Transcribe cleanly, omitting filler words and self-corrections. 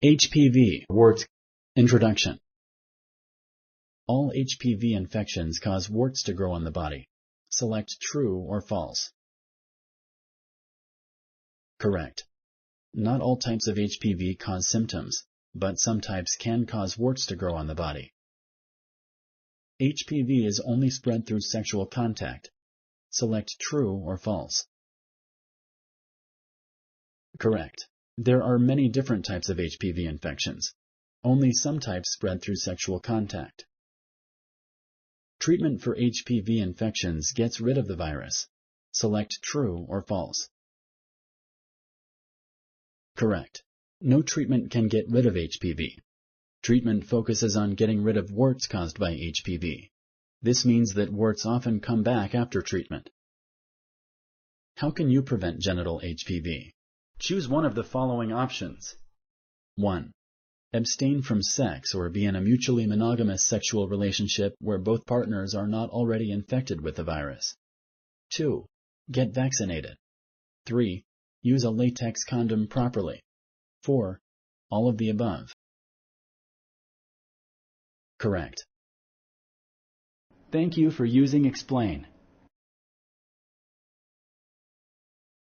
HPV, warts. Introduction. All HPV infections cause warts to grow on the body. Select true or false. Correct. Not all types of HPV cause symptoms, but some types can cause warts to grow on the body. HPV is only spread through sexual contact. Select true or false. Correct. There are many different types of HPV infections. Only some types spread through sexual contact. Treatment for HPV infections gets rid of the virus. Select true or false. Correct. No treatment can get rid of HPV. Treatment focuses on getting rid of warts caused by HPV. This means that warts often come back after treatment. How can you prevent genital HPV? Choose one of the following options. 1. Abstain from sex or be in a mutually monogamous sexual relationship where both partners are not already infected with the virus. 2. Get vaccinated. 3. Use a latex condom properly. 4. All of the above. Correct. Thank you for using Explain.